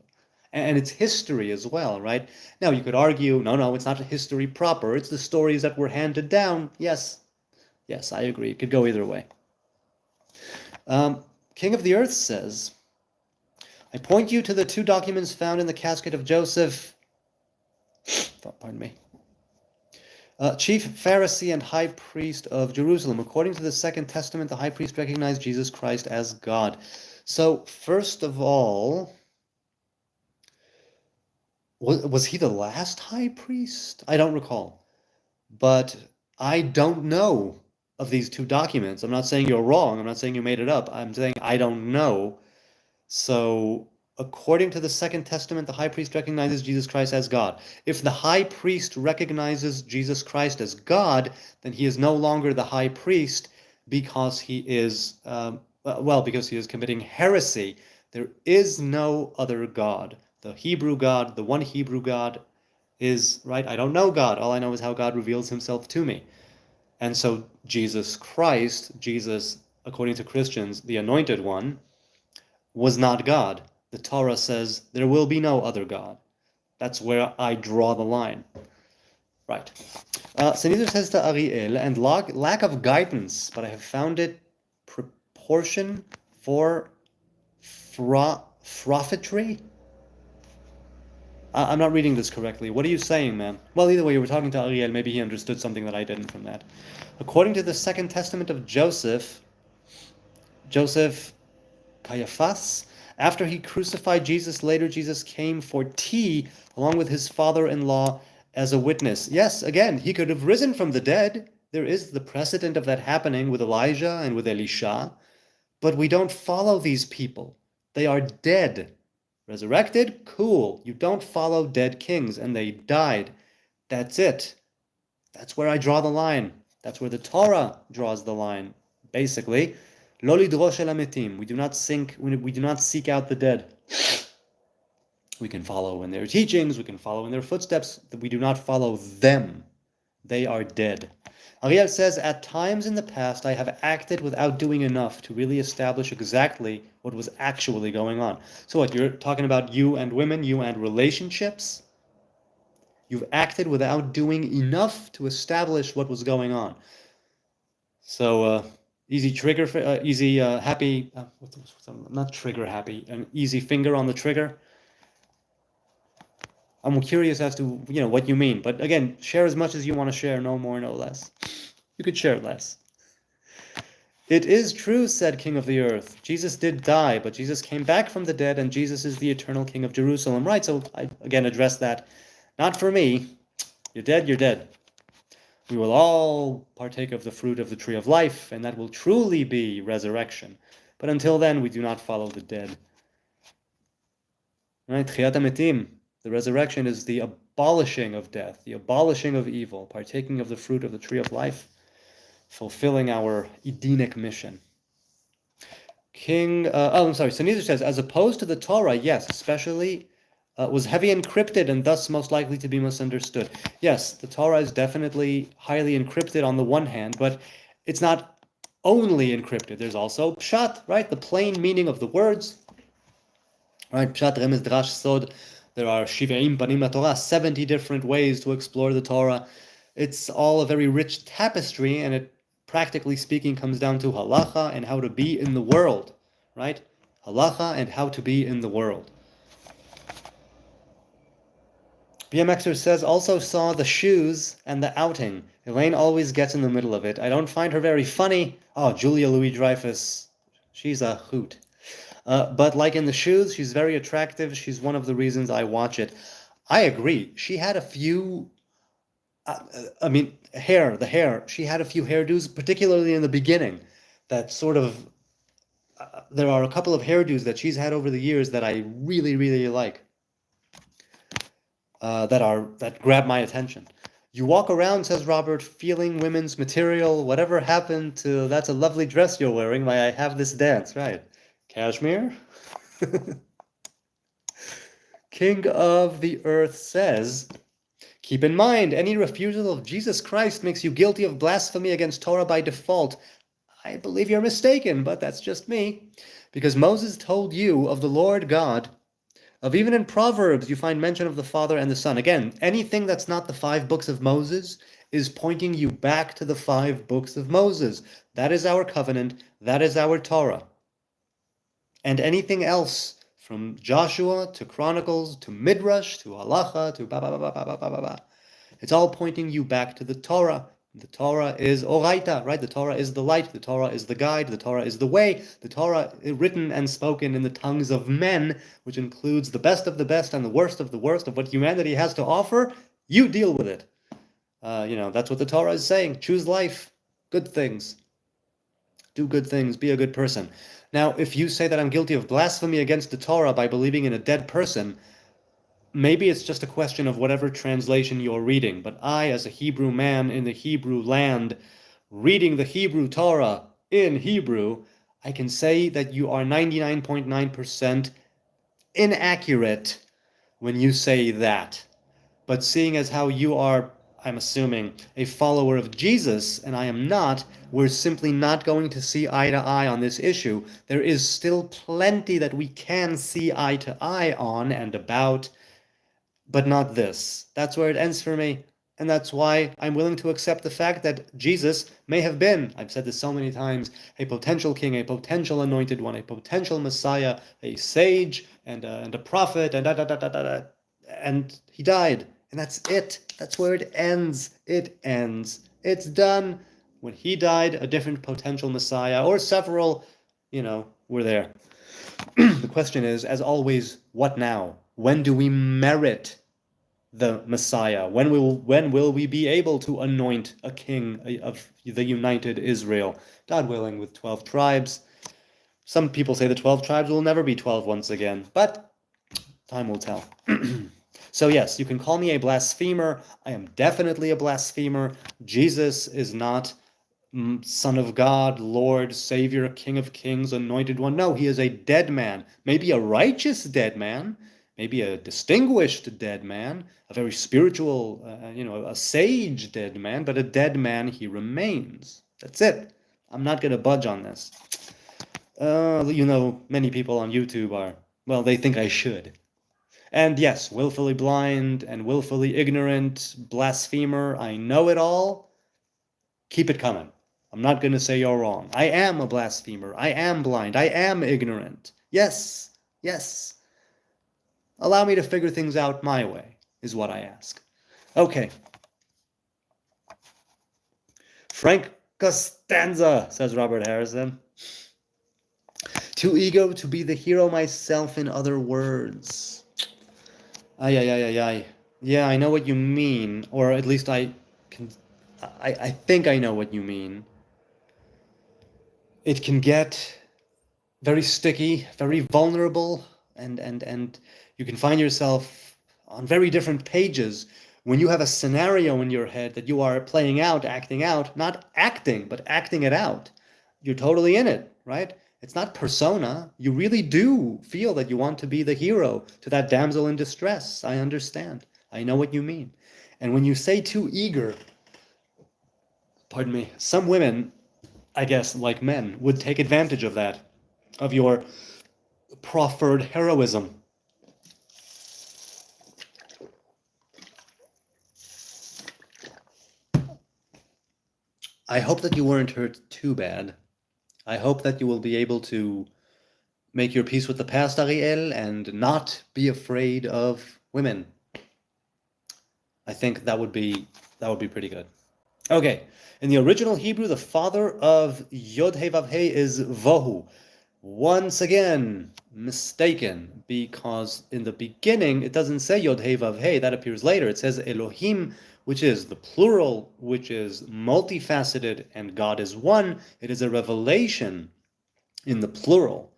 and its history as well, right? Now, you could argue, no, it's not a history proper. It's the stories that were handed down. Yes, I agree. It could go either way. King of the Earth says, I point you to the 2 documents found in the casket of Joseph. Pardon me. Chief Pharisee and High Priest of Jerusalem. According to the Second Testament, the High Priest recognized Jesus Christ as God. So, first of all, was he the last High Priest? I don't recall. But I don't know of these 2 documents. I'm not saying you're wrong. I'm not saying you made it up. I'm saying I don't know. So according to the Second Testament, the high priest recognizes Jesus Christ as God. If the high priest recognizes Jesus Christ as God, then he is no longer the high priest because he is, because he is committing heresy. There is no other God. The Hebrew God, the one Hebrew God is, right? I don't know God. All I know is how God reveals himself to me. And so Jesus Christ, Jesus, according to Christians, the anointed one, was not God. The Torah says there will be no other God. That's where I draw the line. Right. Sanither says to Ariel, and lack of guidance, but I have found it proportion for prophetry. I'm not reading this correctly. What are you saying, man? Well, either way, you were talking to Ariel. Maybe he understood something that I didn't from that. According to the Second Testament of Joseph Caiaphas, after he crucified Jesus, later Jesus came for tea along with his father-in-law as a witness. Yes, again, he could have risen from the dead. There is the precedent of that happening with Elijah and with Elisha, but we don't follow these people. They are dead. Resurrected? Cool. You don't follow dead kings, and they died. That's it. That's where I draw the line. That's where the Torah draws the line, basically. Lo lidrosh el hametim. We do not seek out the dead. We can follow in their teachings, we can follow in their footsteps, but we do not follow them. They are dead. Ariel says, at times in the past I have acted without doing enough to really establish exactly what was actually going on. So what, you're talking about you and women, you and relationships? You've acted without doing enough to establish what was going on. So, easy trigger, happy, not trigger happy, an easy finger on the trigger. I'm curious as to, what you mean. But again, share as much as you want to share, no more, no less. You could share less. It is true, said King of the Earth. Jesus did die, but Jesus came back from the dead, and Jesus is the eternal King of Jerusalem. Right, so I, again, address that. Not for me. You're dead, you're dead. We will all partake of the fruit of the tree of life, and that will truly be resurrection. But until then, we do not follow the dead. Right, Tchiyat HaMetim. The resurrection is the abolishing of death, the abolishing of evil, partaking of the fruit of the tree of life, fulfilling our Edenic mission. Sanither says, as opposed to the Torah, yes, especially, was heavy encrypted and thus most likely to be misunderstood. Yes, the Torah is definitely highly encrypted on the one hand, but it's not only encrypted. There's also pshat, right? The plain meaning of the words. Right, pshat, remez, drash, sod. There are shiveim panim Torah, 70 different ways to explore the Torah. It's all a very rich tapestry, and it, practically speaking, comes down to halacha and how to be in the world, right? Halacha and how to be in the world. BMXer says, also saw the shoes and the outing. Elaine always gets in the middle of it. I don't find her very funny. Oh, Julia Louis-Dreyfus, she's a hoot. But like in the shoes, she's very attractive. She's one of the reasons I watch it. I agree. She had a few, the hair. She had a few hairdos, particularly in the beginning, that sort of, there are a couple of hairdos that she's had over the years that I really, really like, that grab my attention. You walk around, says Robert, feeling women's material. Whatever happened to, that's a lovely dress you're wearing. May I have this dance? Right. Kashmir? King of the Earth says, keep in mind, any refusal of Jesus Christ makes you guilty of blasphemy against Torah by default. I believe you're mistaken, but that's just me. Because Moses told you of the Lord God, of even in Proverbs you find mention of the Father and the Son. Again, anything that's not the 5 books of Moses is pointing you back to the 5 books of Moses. That is our covenant, that is our Torah. And anything else, from Joshua to Chronicles to Midrash to Halacha to it's all pointing you back to the Torah. The Torah is Oraita, right? The Torah is the light. The Torah is the guide. The Torah is the way. The Torah is written and spoken in the tongues of men, which includes the best of the best and the worst of what humanity has to offer. You deal with it. That's what the Torah is saying. Choose life, good things. do good things, be a good person. Now, if you say that I'm guilty of blasphemy against the Torah by believing in a dead person, maybe it's just a question of whatever translation you're reading. But I, as a Hebrew man in the Hebrew land, reading the Hebrew Torah in Hebrew, I can say that you are 99.9% inaccurate when you say that. But seeing as how you are, I'm assuming, a follower of Jesus, and I am not, we're simply not going to see eye to eye on this issue. There is still plenty that we can see eye to eye on and about, but not this. That's where it ends for me. And that's why I'm willing to accept the fact that Jesus may have been, I've said this so many times, a potential king, a potential anointed one, a potential Messiah, a sage, and a prophet, and and he died. And that's it. That's where it ends. It ends. It's done. When he died, a different potential Messiah, or several, were there. The question is, as always, what now? When do we merit the Messiah? When will we be able to anoint a king of the united Israel? God willing, with 12 tribes. Some people say the 12 tribes will never be 12 once again, but time will tell. So yes, you can call me a blasphemer. I am definitely a blasphemer. Jesus is not Son of God, Lord, Savior, King of Kings, Anointed One. No, he is a dead man. Maybe a righteous dead man, maybe a distinguished dead man, a very spiritual, a sage dead man, but a dead man he remains. That's it. I'm not going to budge on this. Many people on YouTube are, well, they think I should. And yes, willfully blind and willfully ignorant, blasphemer, I know it all. Keep it coming. I'm not going to say you're wrong. I am a blasphemer. I am blind. I am ignorant. Yes, yes. Allow me to figure things out my way, is what I ask. Okay. Frank Costanza, says Robert Harrison. Too ego to be the hero myself, in other words. Ay. Yeah, I know what you mean, or at least I think I know what you mean. It can get very sticky, very vulnerable, and you can find yourself on very different pages when you have a scenario in your head that you are playing out, acting out, not acting, but acting it out. You're totally in it, right? It's not persona. You really do feel that you want to be the hero to that damsel in distress. I understand. I know what you mean. And when you say too eager, pardon me, some women, I guess, like men, would take advantage of that, of your proffered heroism. I hope that you weren't hurt too bad. I hope that you will be able to make your peace with the past, Ariel, and not be afraid of women. I think that would be pretty good. Okay, in the original Hebrew, the father of Yod He Vav He is Vohu. Once again, mistaken, because in the beginning it doesn't say Yod He Vav He, that appears later. It says Elohim, which is the plural, which is multifaceted, and God is one. It is a revelation in the plural.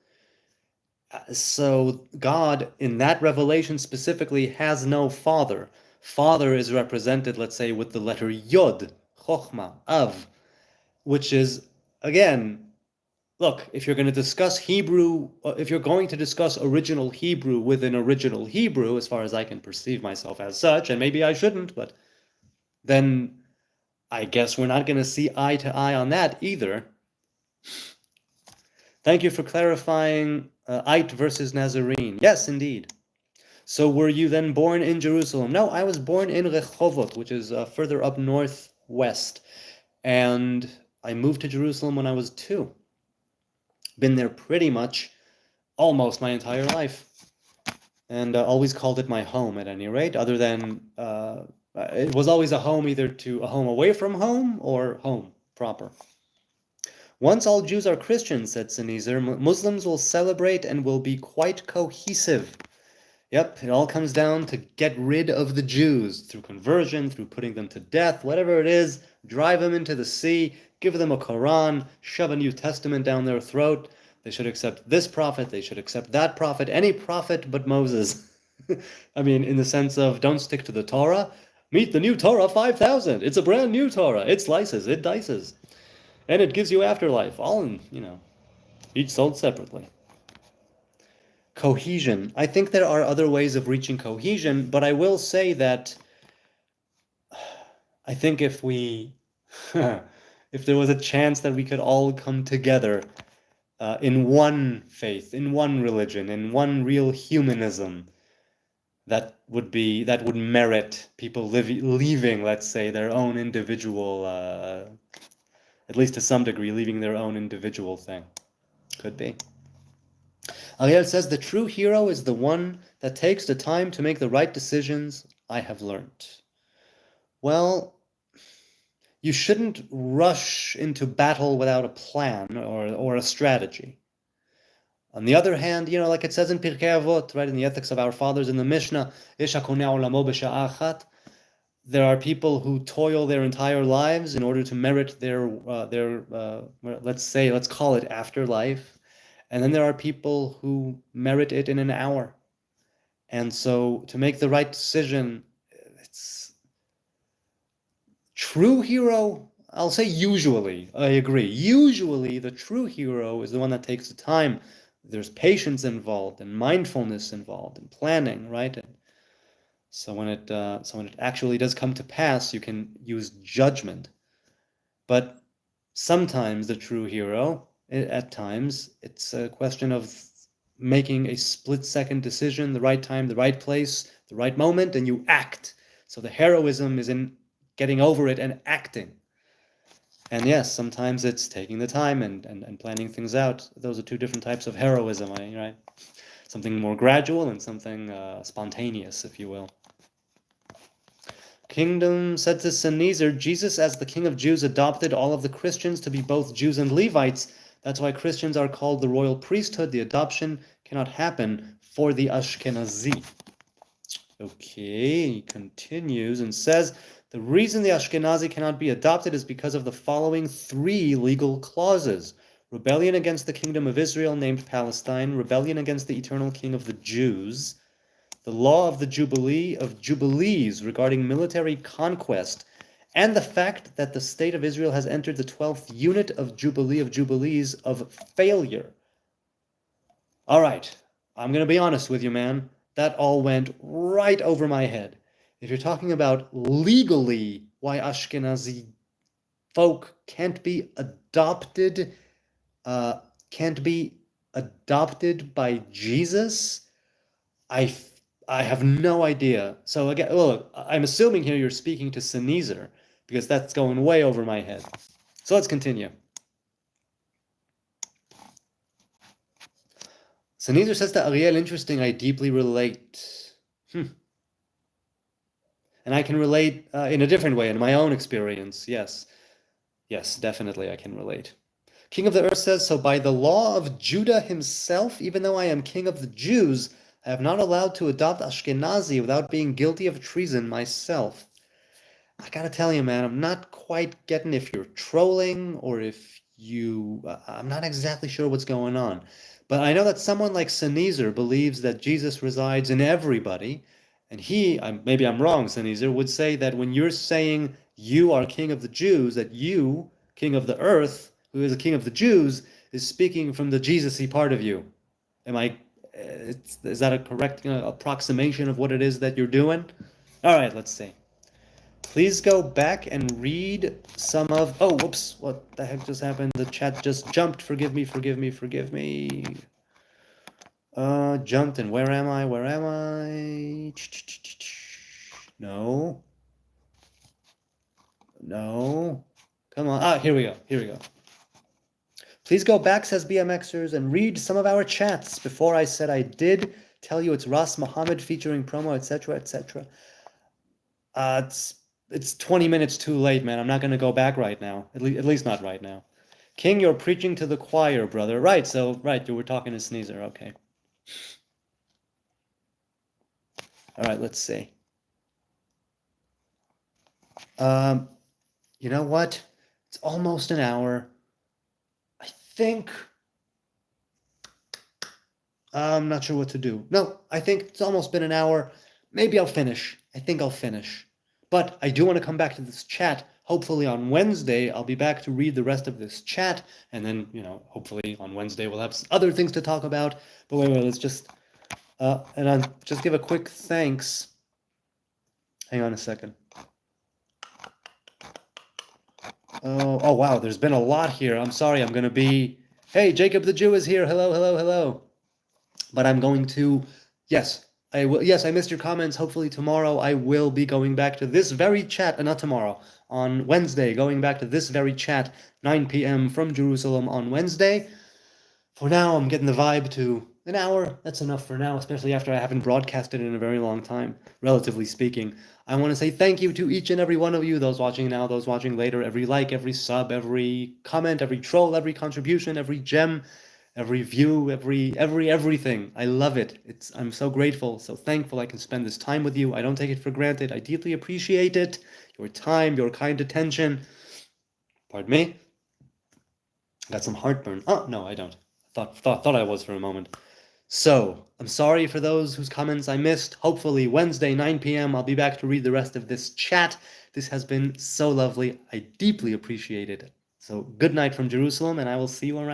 So God, in that revelation specifically, has no father. Father is represented, let's say, with the letter Yod, Chochma, Av, which is, again, look, if you're going to discuss Hebrew, if you're going to discuss original Hebrew within original Hebrew, as far as I can perceive myself as such, and maybe I shouldn't, but then I guess we're not going to see eye to eye on that either. Thank you for clarifying Ait versus Nazarene. Yes, indeed. So were you then born in Jerusalem? No, I was born in Rehovot, which is further up northwest. And I moved to Jerusalem when I was 2. Been there pretty much almost my entire life. And always called it my home at any rate, other than it was always a home, either to a home away from home or home proper. Once all Jews are Christians, said Sneezer, Muslims will celebrate and will be quite cohesive. Yep, it all comes down to get rid of the Jews through conversion, through putting them to death, whatever it is, drive them into the sea, give them a Quran, shove a New Testament down their throat. They should accept this prophet, they should accept that prophet, any prophet but Moses. I mean, in the sense of don't stick to the Torah. Meet the new Torah 5000. It's a brand new Torah. It slices, it dices. And it gives you afterlife, all in, each sold separately. Cohesion. I think there are other ways of reaching cohesion, but I will say that I think if we, if there was a chance that we could all come together in one faith, in one religion, in one real humanism, that would merit people leaving, let's say, their own individual, at least to some degree, leaving their own individual thing. Could be. Ariel says, the true hero is the one that takes the time to make the right decisions, I have learned. Well, you shouldn't rush into battle without a plan or a strategy. On the other hand, like it says in Pirkei Avot, right, in the Ethics of Our Fathers in the Mishnah, there are people who toil their entire lives in order to merit their let's call it afterlife. And then there are people who merit it in an hour. And so to make the right decision, it's true hero. I'll say usually, I agree. Usually the true hero is the one that takes the time. There's patience involved and mindfulness involved and planning, right? And so when it actually does come to pass, you can use judgment. But sometimes the true hero, at times, it's a question of making a split-second decision, the right time, the right place, the right moment, and you act. So the heroism is in getting over it and acting. And yes, sometimes it's taking the time and planning things out. Those are two different types of heroism, right? Something more gradual and something spontaneous, if you will. Kingdom said to Sneezer, Jesus as the King of Jews adopted all of the Christians to be both Jews and Levites. That's why Christians are called the royal priesthood. The adoption cannot happen for the Ashkenazi. Okay, he continues and says, the reason the Ashkenazi cannot be adopted is because of the following three legal clauses. Rebellion against the kingdom of Israel named Palestine, rebellion against the eternal king of the Jews, the law of the Jubilees regarding military conquest, and the fact that the state of Israel has entered the 12th unit of Jubilees of failure. All right, I'm going to be honest with you, man. That all went right over my head. If you're talking about legally why Ashkenazi folk can't be adopted by Jesus, I have no idea. So again, look, I'm assuming here you're speaking to Sneezer, because that's going way over my head. So let's continue. Sneezer says to Ariel, interesting, I deeply relate. And I can relate in a different way, in my own experience, yes. Yes, definitely I can relate. King of the Earth says, so by the law of Judah himself, even though I am king of the Jews, I have not allowed to adopt Ashkenazi without being guilty of treason myself. I gotta tell you, man, I'm not quite getting if you're trolling or if you... I'm not exactly sure what's going on. But I know that someone like Sneezer believes that Jesus resides in everybody, and maybe I'm wrong, Sneezer, would say that when you're saying you are king of the Jews, that you, king of the earth, who is a king of the Jews, is speaking from the Jesus-y part of you. Is that a correct approximation of what it is that you're doing? All right, let's see. Please go back and read some of... Oh, whoops, what the heck just happened? The chat just jumped. Forgive me. Jumped, and where am I? No. Come on. Here we go. Please go back, says BMXers, and read some of our chats. Before I said I did tell you it's Ras Muhammad featuring promo, etc., etc. It's 20 minutes too late, man. I'm not going to go back right now. At least not right now. King, you're preaching to the choir, brother. Right, you were talking to Sneezer. Okay. All right, let's see. You know what? It's almost an hour. I think I'm not sure what to do. No, I think it's almost been an hour. Maybe I'll finish. I think I'll finish. But I do want to come back to this chat. Hopefully on Wednesday, I'll be back to read the rest of this chat. And then, hopefully on Wednesday, we'll have other things to talk about. But wait, let's just, and I'll just give a quick thanks. Hang on a second. Oh, wow, there's been a lot here. I'm sorry, I'm going to be... Hey, Jacob the Jew is here. Hello, hello, hello. But I'm going to... Yes, I will. Yes, I missed your comments. Hopefully tomorrow I will be going back to this very chat, not tomorrow, on Wednesday, going back to this very chat, 9 p.m. from Jerusalem on Wednesday. For now, I'm getting the vibe to an hour. That's enough for now, especially after I haven't broadcasted in a very long time, relatively speaking. I want to say thank you to each and every one of you, those watching now, those watching later, every like, every sub, every comment, every troll, every contribution, every gem, every view, everything. I love it. I'm so grateful, so thankful I can spend this time with you. I don't take it for granted. I deeply appreciate it. Your time, your kind attention. Pardon me? Got some heartburn. Oh, no, I don't. Thought I was for a moment. So, I'm sorry for those whose comments I missed. Hopefully Wednesday, 9 p.m., I'll be back to read the rest of this chat. This has been so lovely. I deeply appreciate it. So, good night from Jerusalem, and I will see you around.